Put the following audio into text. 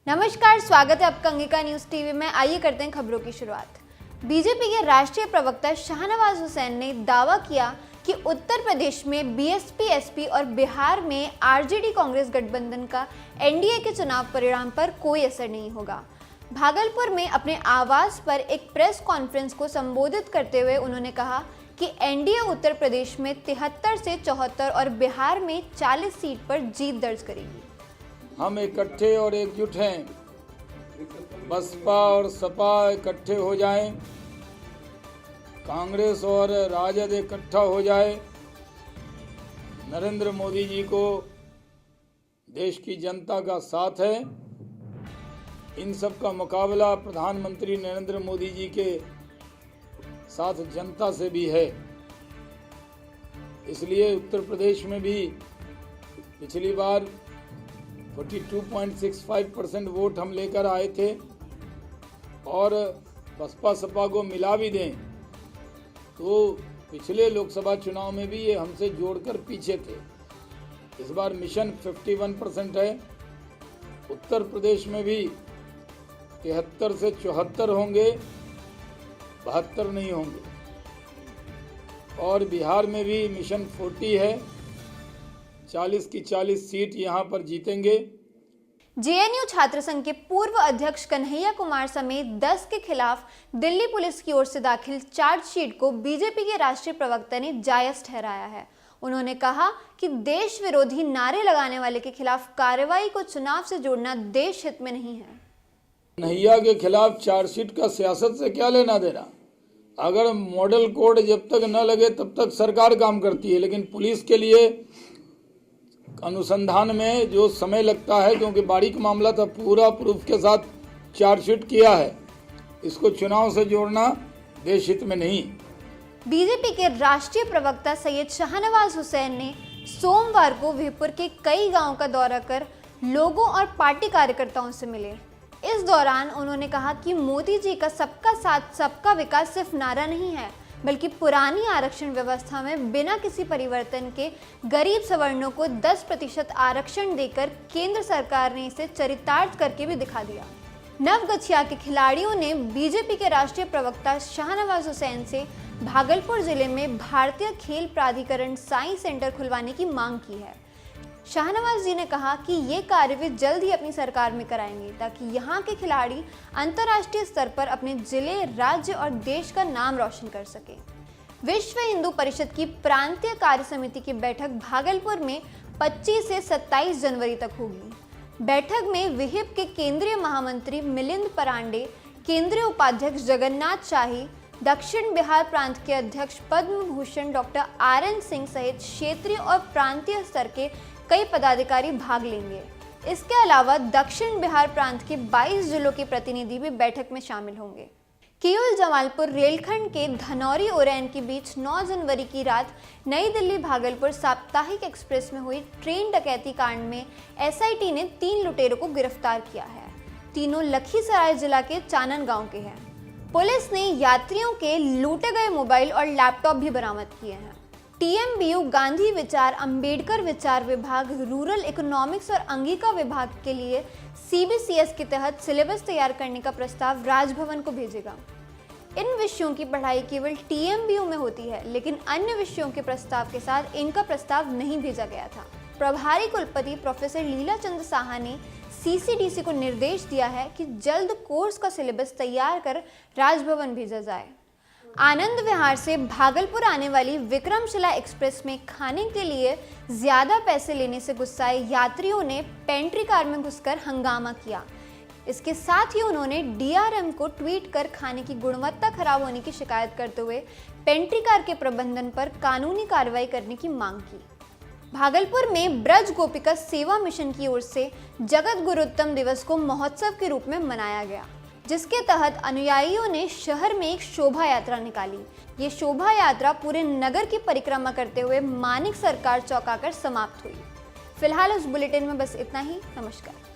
नमस्कार, स्वागत है आपका अंगिका न्यूज टीवी में। आइए करते हैं खबरों की शुरुआत। बीजेपी के राष्ट्रीय प्रवक्ता शाहनवाज हुसैन ने दावा किया कि उत्तर प्रदेश में बीएसपी एसपी और बिहार में आरजेडी कांग्रेस गठबंधन का एनडीए के चुनाव परिणाम पर कोई असर नहीं होगा। भागलपुर में अपने आवास पर एक प्रेस कॉन्फ्रेंस को संबोधित करते हुए उन्होंने कहा कि एनडीए उत्तर प्रदेश में 73 से 74 और बिहार में 40 सीट पर जीत दर्ज करेगी। हम इकट्ठे और एकजुट हैं। बसपा और सपा इकट्ठे हो जाएं, कांग्रेस और राजद इकट्ठा हो जाए। नरेंद्र मोदी जी को देश की जनता का साथ है। इन सब का मुकाबला प्रधानमंत्री नरेंद्र मोदी जी के साथ जनता से भी है। इसलिए उत्तर प्रदेश में भी पिछली बार 42.65% वोट हम लेकर आए थे और बसपा सपा को मिला भी दें तो पिछले लोकसभा चुनाव में भी ये हमसे जोड़कर पीछे थे। इस बार मिशन 51% है। उत्तर प्रदेश में भी 73 से 74 होंगे, 72 नहीं होंगे। और बिहार में भी मिशन 40 है, 40 की 40 सीट यहां पर जीतेंगे। जेएनयू छात्र संघ के पूर्व अध्यक्ष कन्हैया कुमार समेत 10 के खिलाफ दिल्ली पुलिस की ओर से दाखिल चार्जशीट को बीजेपी के राष्ट्रीय प्रवक्ता ने जायज ठहराया है। उन्होंने कहा कि देश विरोधी नारे लगाने वाले के खिलाफ कार्रवाई को चुनाव से जोड़ना देश हित में नहीं है। कन्हैया के खिलाफ चार्जशीट का सियासत से क्या लेना देना। अगर मॉडल कोड जब तक न लगे तब तक सरकार काम करती है, लेकिन पुलिस के लिए अनुसंधान में जो समय लगता है, क्योंकि बारीक मामला था, पूरा प्रूफ के साथ चार्जशीट किया है, इसको चुनाव से जोड़ना देश हित में नहीं। बीजेपी के राष्ट्रीय प्रवक्ता सैयद शाहनवाज हुसैन ने सोमवार को विहिपुर के कई गांवों का दौरा कर लोगों और पार्टी कार्यकर्ताओं से मिले। इस दौरान उन्होंने कहा कि मोदी जी का सबका साथ सबका विकास सिर्फ नारा नहीं है, बल्कि पुरानी आरक्षण व्यवस्था में बिना किसी परिवर्तन के गरीब सवर्णों को 10% आरक्षण देकर केंद्र सरकार ने इसे चरितार्थ करके भी दिखा दिया। नवगछिया के खिलाड़ियों ने बीजेपी के राष्ट्रीय प्रवक्ता शाहनवाज हुसैन से भागलपुर जिले में भारतीय खेल प्राधिकरण साइंस सेंटर खुलवाने की मांग की है। शाहनवाज जी ने कहा कि ये कार्य वे जल्द ही अपनी सरकार में कराएंगे ताकि यहाँ के खिलाड़ी अंतर्राष्ट्रीय स्तर पर अपने जिले, राज्य और देश का नाम रोशन कर सके। विश्व हिंदू परिषद की प्रांतीय कार्य समिति की बैठक भागलपुर में 25 से 27 जनवरी तक होगी। बैठक में विहिप के केंद्रीय महामंत्री मिलिंद परांडे, केंद्रीय उपाध्यक्ष जगन्नाथ शाही, दक्षिण बिहार प्रांत के अध्यक्ष पद्म भूषण डॉक्टर RN सिंह सहित क्षेत्रीय और प्रांतीय स्तर के कई पदाधिकारी भाग लेंगे। इसके अलावा दक्षिण बिहार प्रांत के 22 जिलों के प्रतिनिधि भी बैठक में शामिल होंगे। किऊल जमालपुर रेलखंड के धनौरी उरैन के बीच 9 जनवरी की रात नई दिल्ली भागलपुर साप्ताहिक एक्सप्रेस में हुई ट्रेन डकैती कांड में एसआईटी ने 3 लुटेरों को गिरफ्तार किया है। तीनों लखीसराय जिला के चानन गांव के हैं। पुलिस ने यात्रियों के लूटे गए मोबाइल और लैपटॉप भी बरामद किए हैं। टीएमबीयू गांधी विचार, अंबेडकर विचार विभाग, रूरल इकोनॉमिक्स और अंगिका विभाग के लिए सीबीसीएस के तहत सिलेबस तैयार करने का प्रस्ताव राजभवन को भेजेगा। इन विषयों की पढ़ाई केवल टीएमबीयू में होती है, लेकिन अन्य विषयों के प्रस्ताव के साथ इनका प्रस्ताव नहीं भेजा गया था। प्रभारी कुलपति प्रोफेसर लीला चंद्र साहा ने सीसीडीसी को निर्देश दिया है कि जल्द कोर्स का सिलेबस तैयार कर राजभवन भेजा जाए। आनंद विहार से भागलपुर आने वाली विक्रमशिला एक्सप्रेस में खाने के लिए ज्यादा पैसे लेने से गुस्साए यात्रियों ने पेंट्री कार में घुसकर हंगामा किया। इसके साथ ही उन्होंने डीआरएम को ट्वीट कर खाने की गुणवत्ता खराब होने की शिकायत करते हुए पेंट्री कार के प्रबंधन पर कानूनी कार्रवाई करने की मांग की। भागलपुर में ब्रज गोपिका सेवा मिशन की ओर से जगत गुरुत्तम दिवस को महोत्सव के रूप में मनाया गया, जिसके तहत अनुयायियों ने शहर में एक शोभा यात्रा निकाली। ये शोभा यात्रा पूरे नगर की परिक्रमा करते हुए मानिक सरकार चौक आकर समाप्त हुई। फिलहाल उस बुलेटिन में बस इतना ही। नमस्कार।